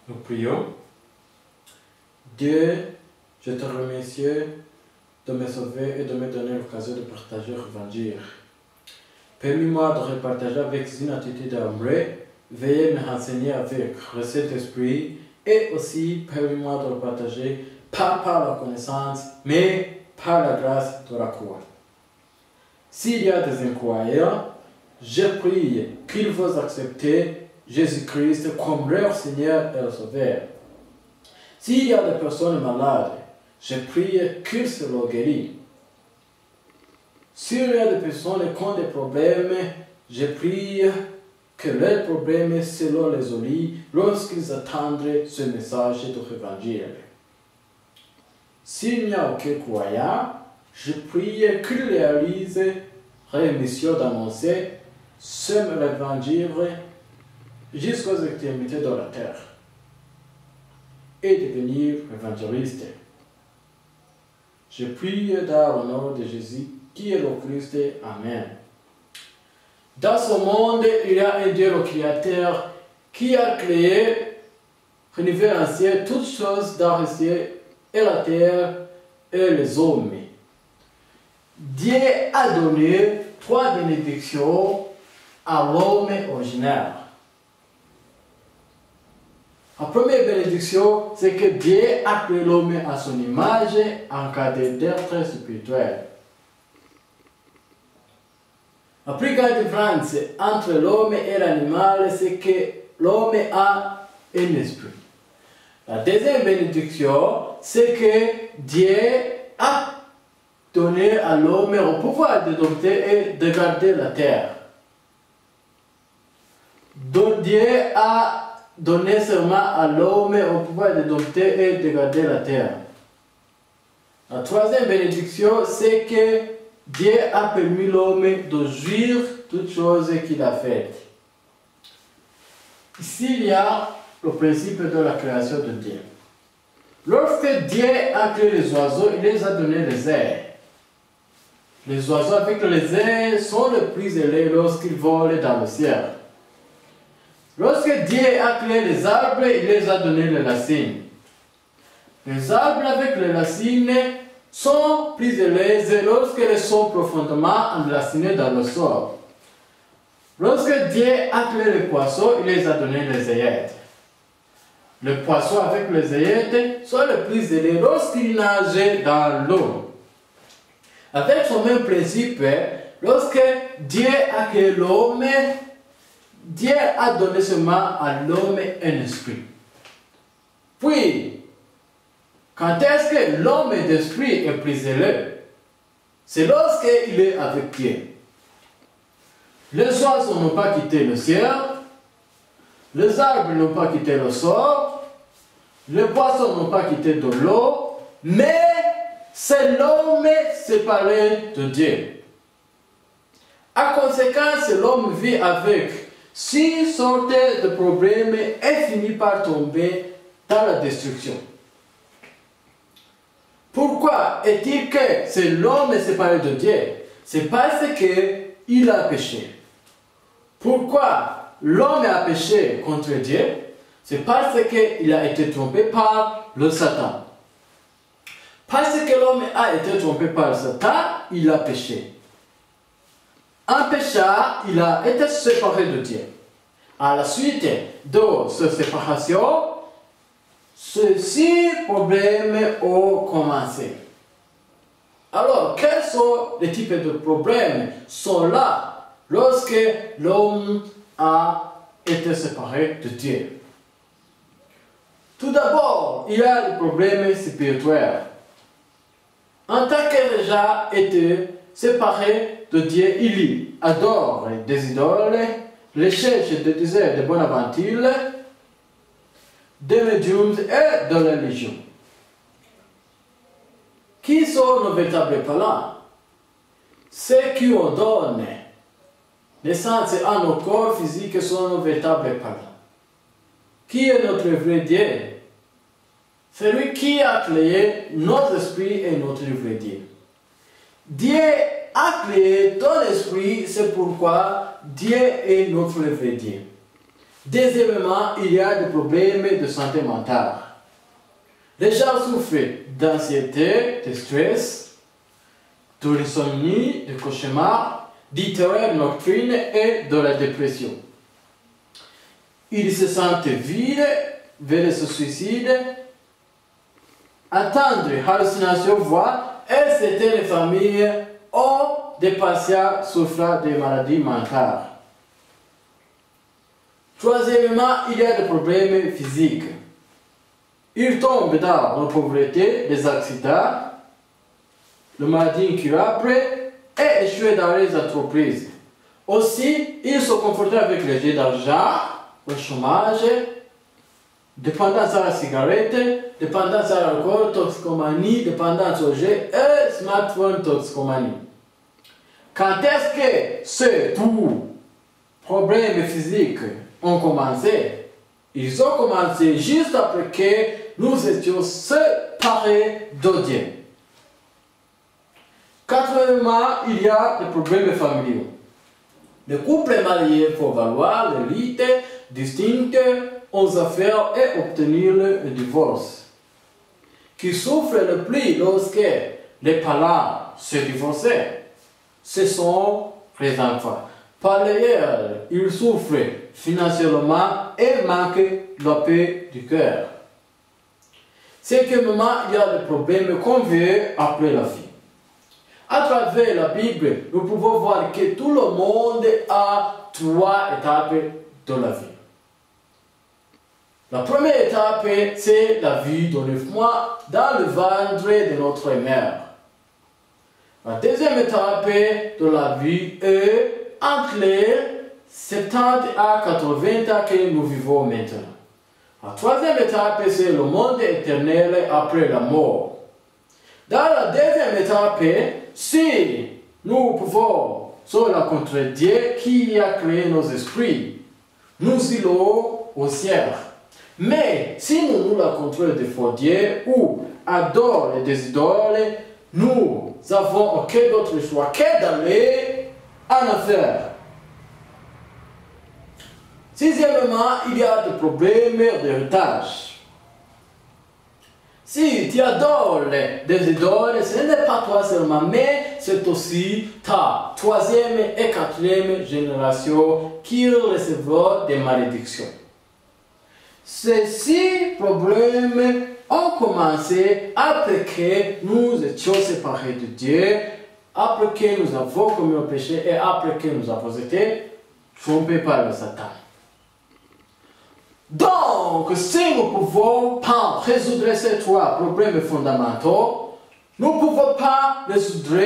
Nous prions. Dieu, je te remercie de me sauver et de me donner l'occasion de partager l'évangile. Permets-moi de repartager avec une attitude d'amour. Veuillez me renseigner avec le Saint-Esprit et aussi permets-moi de le partager pas par la connaissance, mais par la grâce de la croix. S'il y a des incroyants, je prie qu'ils vont accepter Jésus-Christ comme leur Seigneur et leur Sauveur. S'il y a des personnes malades, je prie qu'ils se le guérissent. S'il y a des personnes qui ont des problèmes, je prie que leurs problèmes selon les olis lorsqu'ils attendent ce message de l'évangile. S'il n'y a aucun croyant, je prie qu'il réalise la mission d'annoncer ce l'évangile jusqu'aux extrémités de la terre et devenir évangéliste. Je prie dans le nom de Jésus qui est le Christ. Amen. Dans ce monde, il y a un Dieu le Créateur qui a créé l'univers entier, toutes choses dans le ciel et la terre et les hommes. Dieu a donné 3 bénédictions à l'homme original. La première bénédiction, c'est que Dieu a créé l'homme à son image en cas d'être spirituel. La plus grande différence entre l'homme et l'animal, c'est que l'homme a un esprit. La deuxième bénédiction, c'est que Dieu a donné à l'homme le pouvoir de dompter et de garder la terre. Donc Dieu a donné seulement à l'homme le pouvoir de dompter et de garder la terre. La troisième bénédiction, c'est que Dieu a permis l'homme de jouir toutes choses qu'il a faites. Ici, il y a le principe de la création de Dieu. Lorsque Dieu a créé les oiseaux, il les a donné les ailes. Les oiseaux avec les ailes sont les plus élevés lorsqu'ils volent dans le ciel. Lorsque Dieu a créé les arbres, il les a donné les racines. Les arbres avec les racines sont plus élevés lorsqu'ils sont profondément enracinés dans le sol. Lorsque Dieu a créé les poissons, il les a donné les aillettes. Les poissons avec les aillettes sont les plus élevés lorsqu'ils nagent dans l'eau. Avec ce même principe, lorsque Dieu a créé l'homme, Dieu a donné seulement à l'homme un esprit. Puis, quand est-ce que l'homme d'esprit est plus élevé? C'est lorsqu'il est avec Dieu. Les oiseaux n'ont pas quitté le ciel, les arbres n'ont pas quitté le sol, les poissons n'ont pas quitté de l'eau, mais c'est l'homme séparé de Dieu. En conséquence, l'homme vit avec 6 sortes de problèmes et finit par tomber dans la destruction. Pourquoi est-il que c'est l'homme séparé de Dieu? C'est parce qu'il a péché. Pourquoi l'homme a péché contre Dieu? C'est parce qu'il a été trompé par le Satan. Parce que l'homme a été trompé par le Satan, il a péché. En péchant, il a été séparé de Dieu. À la suite de cette séparation, ces 6 problèmes ont commencé. Alors, quels sont les types de problèmes sont là lorsque l'homme a été séparé de Dieu? Tout d'abord, il y a le problème spirituel. En tant que déjà été séparé de Dieu, il adore des idoles, recherche des désirs de bonne aventure, des médiums et de la religion. Qui sont nos véritables parents? Ceux qui ont donné naissance à nos corps physiques sont nos véritables parents. Qui est notre vrai Dieu? C'est lui qui a créé notre esprit et notre vrai Dieu. Dieu a créé ton esprit, c'est pourquoi Dieu est notre vrai Dieu. Deuxièmement, il y a des problèmes de santé mentale. Les gens souffrent d'anxiété, de stress, de l'insomnie, de cauchemars, de terreur nocturne et de la dépression. Ils se sentent vides, veulent se suicider, attendre hallucinations, voix, et certaines familles ont des patients souffrant de maladies mentales. Troisièmement, il y a des problèmes physiques. Ils tombent dans la pauvreté, les accidents, les maladies incurables et échouent dans les entreprises. Aussi, ils sont confrontés avec les jeux d'argent, le chômage, dépendance à la cigarette, dépendance à l'alcool, toxicomanie, dépendance au jeu et smartphone toxicomanie. Quand est-ce que ces tout problèmes physiques ont commencé? Ils ont commencé juste après que nous étions séparés de Dieu. Quatrièmement, il y a des problèmes familiaux. Les couples mariés font valoir les rites distincts aux affaires et obtenir le divorce. Qui souffre le plus lorsque les parents se divorcent, ce sont les enfants. Par ailleurs, ils souffrent financièrement et manquent la paix du cœur. Cinquièmement, il y a des problèmes qu'on veut après la vie. À travers la Bible, nous pouvons voir que tout le monde a trois étapes de la vie. La première étape, c'est la vie de 9 mois dans le ventre de notre mère. La deuxième étape de la vie est entre les 70 à 80 ans que nous vivons maintenant. La troisième étape, c'est le monde éternel après la mort. Dans la deuxième étape, si nous pouvons se rencontrer Dieu qui a créé nos esprits, nous irons au ciel. Mais si nous nous rencontrons des faux dieux ou adorons des idoles, nous avons aucun autre choix que d'aller en enfer. Sixièmement, il y a des problèmes d'héritage. Si tu adores des idoles, ce n'est pas toi seulement, mais c'est aussi ta troisième et quatrième génération qui recevront des malédictions. Ces 6 problèmes ont commencé après que nous étions séparés de Dieu, après que nous avons commis le péché et après que nous avons été trompés par le Satan. Donc, si nous ne pouvons pas résoudre ces 3 problèmes fondamentaux, nous ne pouvons pas résoudre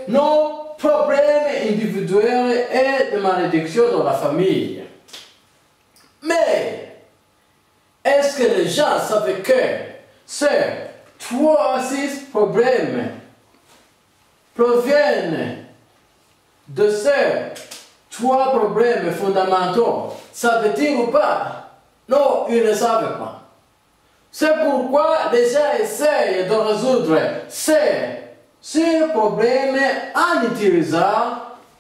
nos problèmes individuels et de malédiction dans la famille. Mais, est-ce que les gens savaient que ces 6 problèmes proviennent de ces 3 problèmes fondamentaux? Savent-ils ou pas? Non, ils ne savent pas. C'est pourquoi les gens essayent de résoudre ces problèmes en utilisant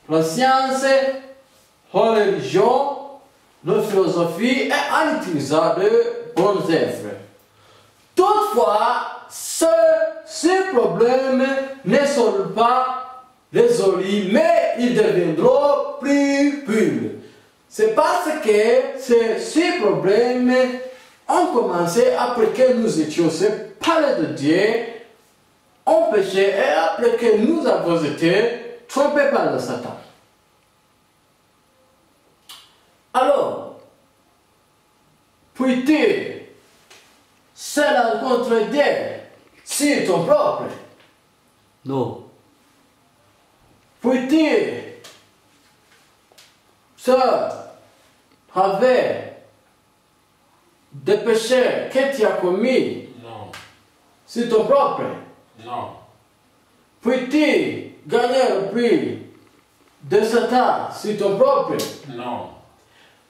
la science, la religion, la philosophie et en utilisant de bonnes œuvres. Toutefois, ces problèmes ne sont pas résolus, mais ils deviendront plus purs. C'est parce que ces 6 problèmes ont commencé après que nous étions séparés de Dieu, ont péché et après que nous avons été trompés par le Satan. Alors, puis-tu seul rencontrer Dieu sur ton propre? Non. Puis-tu seul avec des péchés que tu as commis? Non. Sur ton propre? Non. Puis-tu gagner le prix de Satan sur ton propre? Non.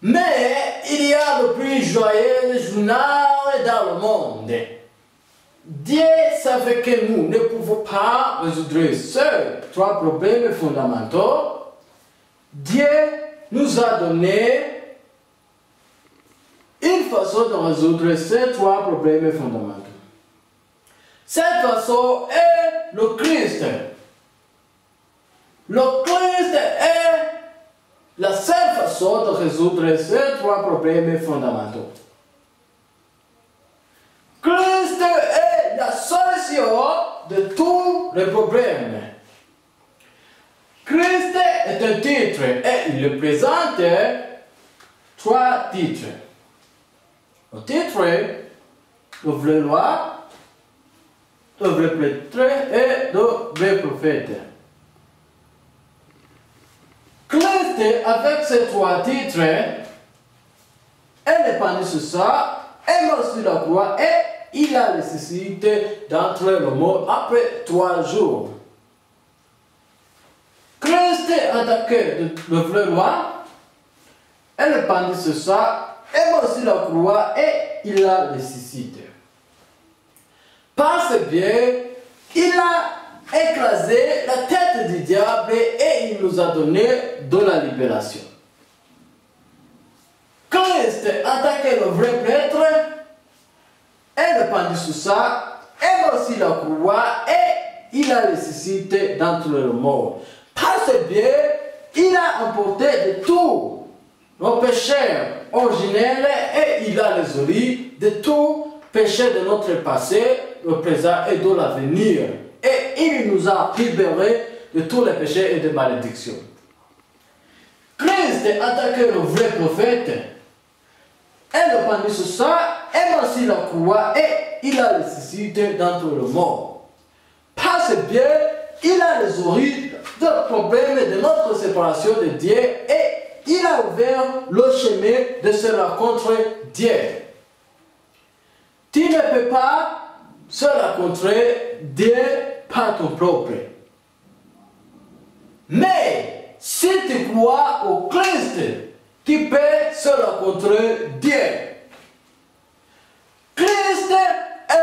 Mais il y a le plus joyeux journal dans le monde. Dieu savait que nous ne pouvons pas résoudre ces 3 problèmes fondamentaux. Dieu nous a donné façon de résoudre ces trois problèmes fondamentaux. Cette façon est le Christ. Le Christ est la seule façon de résoudre ces trois problèmes fondamentaux. Christ est la solution de tous les problèmes. Christ est un titre et il présente trois titres. Le titre, le vrai roi, le vrai prêtre et le vrai prophète. Christ, avec ces trois titres, est répandu sur ça, est mort sur la croix et il a ressuscité d'entre les morts après 3 jours. Christ en tant que le vrai roi, est répandu sur ça, est mort sur la croix et il a ressuscité. Par ce biais, il a écrasé la tête du diable et il nous a donné de la libération. Christ, en tant que le vrai prêtre, est répandu sur ça, est mort sur la croix et il a ressuscité d'entre les morts. Par ce biais, il a emporté de tous nos péchés originels et il a résolu de tous péchés de notre passé, le présent et de l'avenir. Et il nous a libérés de tous les péchés et de malédictions. Christ, en tant que le vrai prophète, est répandu sur ça, est mort sur la croix et il a ressuscité d'entre les morts. Par ce biais, il a résolu le problème de notre séparation de Dieu et il a ouvert le chemin de se rencontrer Dieu. Tu ne peux pas se rencontrer Dieu par ton propre. Mais si tu crois au Christ, tu peux se rencontrer Dieu. Christ est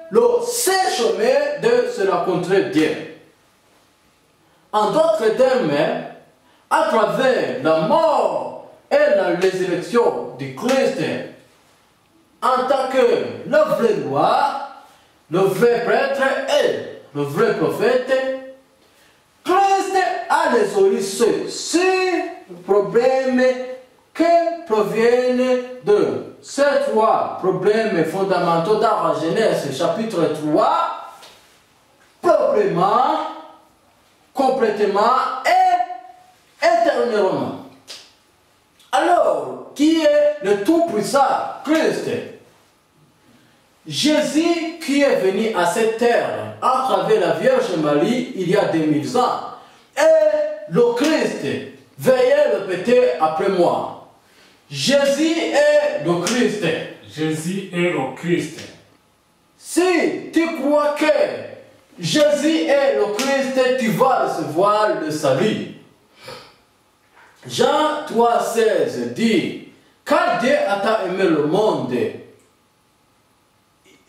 le seul chemin de se rencontrer Dieu. En d'autres termes, à travers la mort et la résurrection du Christ, en tant que le vrai roi, le vrai prêtre et le vrai prophète, Christ a résolu ces problèmes qui proviennent de ces trois problèmes fondamentaux dans la Genèse chapitre 3, proprement, complètement et éternellement. Alors, qui est le Tout-Puissant, Christ? Jésus qui est venu à cette terre à travers la Vierge Marie il y a 2000 ans. Et le Christ, veuillez répéter après moi. Jésus est le Christ. Jésus est le Christ. Si tu crois que Jésus est le Christ, tu vas recevoir le salut. Jean 3,16 dit, car Dieu a tant aimé le monde,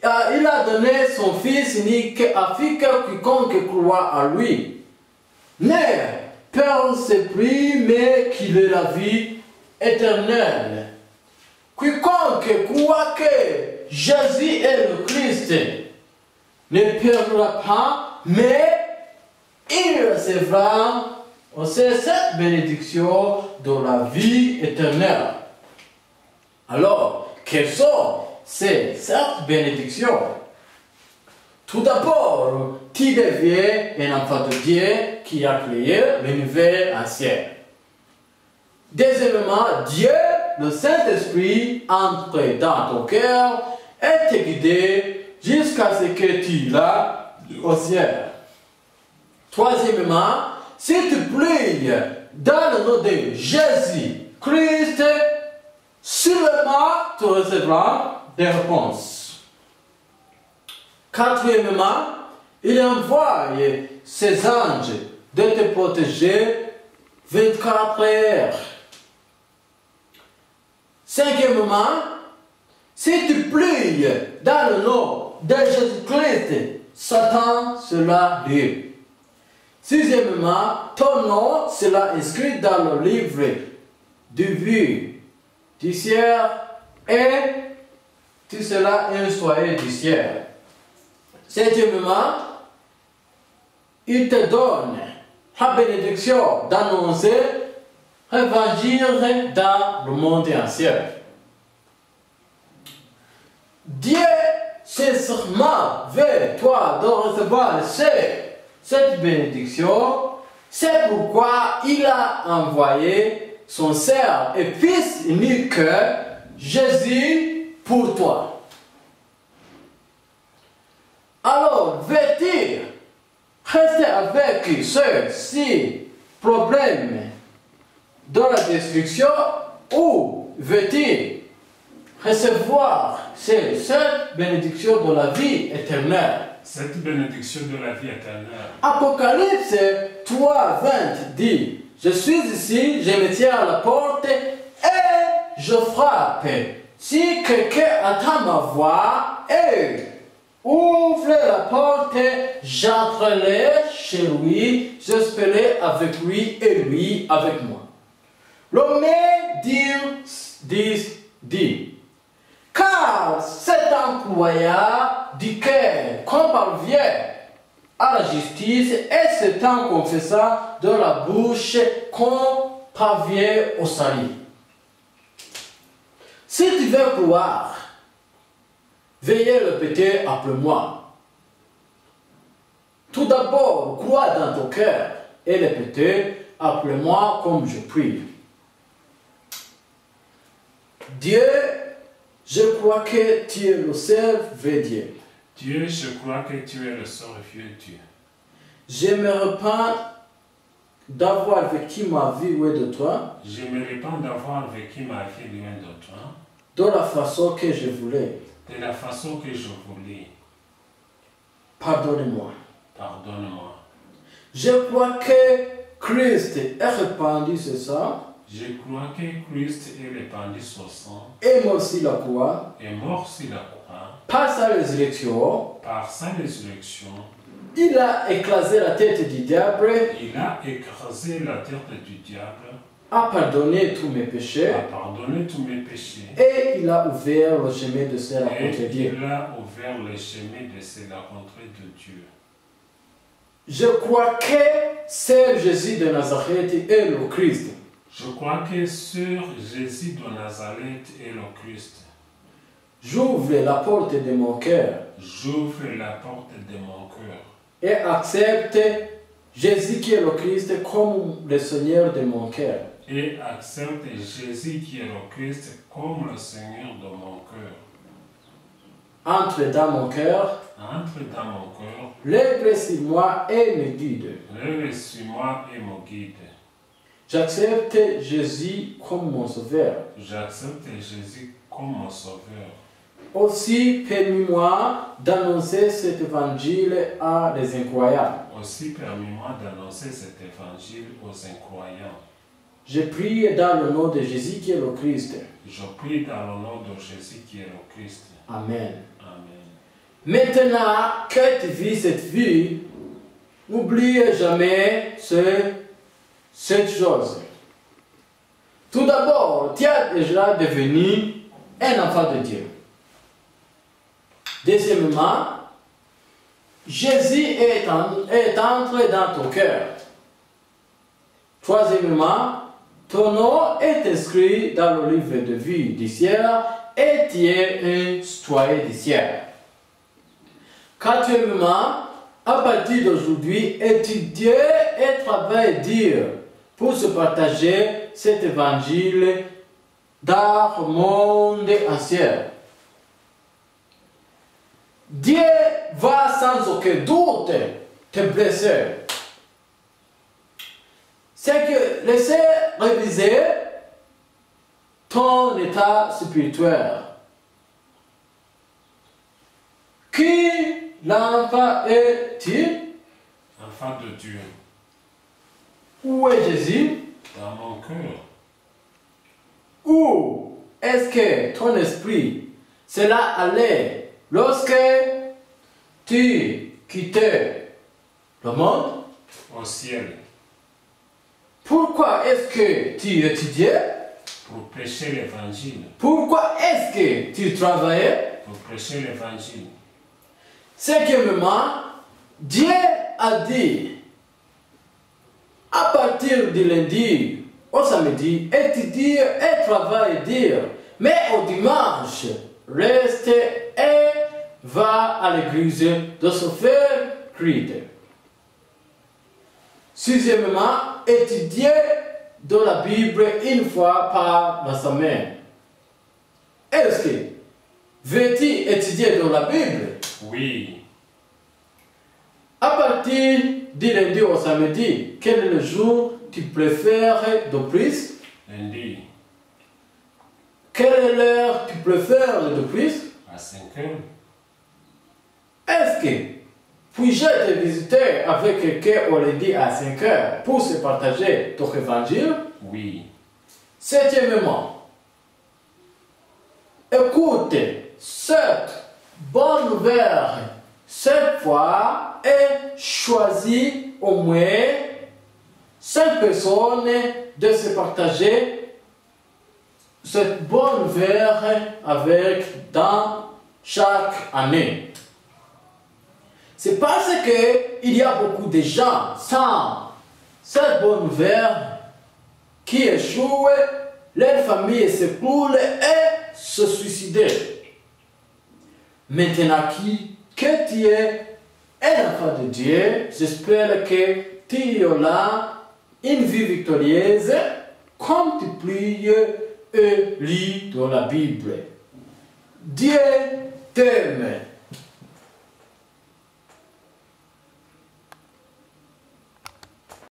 il a donné son Fils unique afin que quiconque croit à lui ne perde plus, mais qu'il ait la vie éternelle. Quiconque croit que Jésus est le Christ ne perdra pas, mais il recevra aussi cette bénédiction de la vie éternelle. Alors, quelles sont ces bénédictions? Tout d'abord, tu deviens un enfant de Dieu qui a créé l'univers entier. Deuxièmement, Dieu, le Saint-Esprit, entre dans ton cœur et te guide jusqu'à ce que tu l'as au ciel. Troisièmement, si tu pries dans le nom de Jésus-Christ, sûrement tu recevras des réponses. Quatrièmement, il envoie ses anges de te protéger 24 heures. Cinquièmement, si tu pries dans le nom de Jésus-Christ, Satan sera libre. Sixièmement, ton nom sera inscrit dans le livre du vie du ciel et tu seras un citoyen du ciel. Septièmement, il te donne la bénédiction d'annoncer l'évangile dans le monde entier. Dieu sincèrement veut toi de recevoir cette bénédiction. C'est pourquoi il a envoyé son Sœur et Fils unique, Jésus, pour toi. Alors, veux-tu rester avec ceux-ci problèmes de la destruction ou veux-tu recevoir cette bénédiction de la vie éternelle? Cette bénédiction de la vie éternelle. Apocalypse 3:20 dit: je suis ici, je me tiens à la porte et je frappe. Si quelqu'un entend ma voix et ouvre la porte, j'entrerai chez lui, j'espérerai avec lui et lui avec moi. L'homme dit, car c'est incroyable du cœur qu'on parvient à la justice et c'est en confessant de la bouche qu'on parvient au salut. Si tu veux croire, veuillez le répéter après moi. Tout d'abord, crois dans ton cœur et répétez après moi comme je prie. Dieu, je crois que tu es le seul vrai Dieu. Dieu, je crois que tu es le seul vieux Dieu. Je me repens d'avoir vécu ma vie loin de toi. Je me repens d'avoir vécu ma vie loin de toi. De la façon que je voulais. De la façon que je voulais. Pardonne-moi. Pardonne-moi. Je crois que Christ est répandu ce sang. Je crois que Christ est répandu son sang. Et mort sur la croix. Est mort sur la croix. Par sa résurrection. Par sa résurrection. Il a écrasé la tête du diable. Il a écrasé la tête du diable. A pardonné tous mes péchés. A pardonné tous mes péchés. Et il a ouvert le chemin de se rencontrer Dieu. Il a ouvert le chemin de se rencontrer de Dieu. Je crois que c'est Jésus de Nazareth est le Christ. Je crois que sur Jésus de Nazareth est le Christ. J'ouvre la porte de mon cœur. J'ouvre la porte de mon cœur. Et accepte Jésus qui est le Christ comme le Seigneur de mon cœur. Et accepte Jésus qui est le Christ comme le Seigneur de mon cœur. Entre dans mon cœur. Entre dans mon cœur. Lève sur moi et me guide. Lève sur moi et me guide. J'accepte Jésus comme mon sauveur. J'accepte Jésus comme mon sauveur. Aussi, permis-moi d'annoncer cet évangile à les incroyables. Aussi, permis-moi d'annoncer cet évangile aux incroyants. Je prie dans le nom de Jésus qui est le Christ. Je prie dans le nom de Jésus qui est le Christ. Amen. Amen. Maintenant que tu vis cette vie, n'oublie jamais cette chose. Tout d'abord, tu es déjà devenu un enfant de Dieu. Deuxièmement, Jésus est entré dans ton cœur. Troisièmement, ton nom est inscrit dans le livre de vie du ciel et tu es un citoyen du ciel. Quatrièmement, à partir d'aujourd'hui, étudier et travailler dur pour se partager cet évangile dans le monde entier. Dieu va sans aucun doute te blesser. C'est que laisser réviser ton état spirituel. Qui l'enfant est-il? Enfant de Dieu. Où est Jésus? Dans mon cœur. Où est-ce que ton esprit sera allé lorsque tu quittais le monde? Au ciel. Pourquoi est-ce que tu étudiais? Pour prêcher l'évangile. Pourquoi est-ce que tu travaillais? Pour prêcher l'évangile. Cinquièmement, Dieu a dit, à partir du lundi au samedi, étudie et travaille dire, mais au dimanche, reste et va à l'église de se faire culte. Sixièmement, étudier de la Bible une fois par la semaine. Est-ce que veux-tu étudier dans la Bible? Oui. À partir du lundi au samedi, quel est le jour que tu préfères de plus? Lundi. Quelle est l'heure que tu préfères de plus? À 5 heures. Est-ce que puis-je te visiter avec quelqu'un au lundi à 5 heures pour se partager ton évangile? Oui. Septièmement, écoute cette bonne nouvelle cette fois et choisis au moins 5 personnes de se partager cette bonne nouvelle avec dans chaque année. C'est parce qu'il y a beaucoup de gens sans cette bonne nouvelle qui échouent, leur famille s'écroule et se suicident. Maintenant que tu es un enfant de Dieu, j'espère que tu auras une vie victorieuse comme tu pries et lis dans la Bible. Dieu t'aime.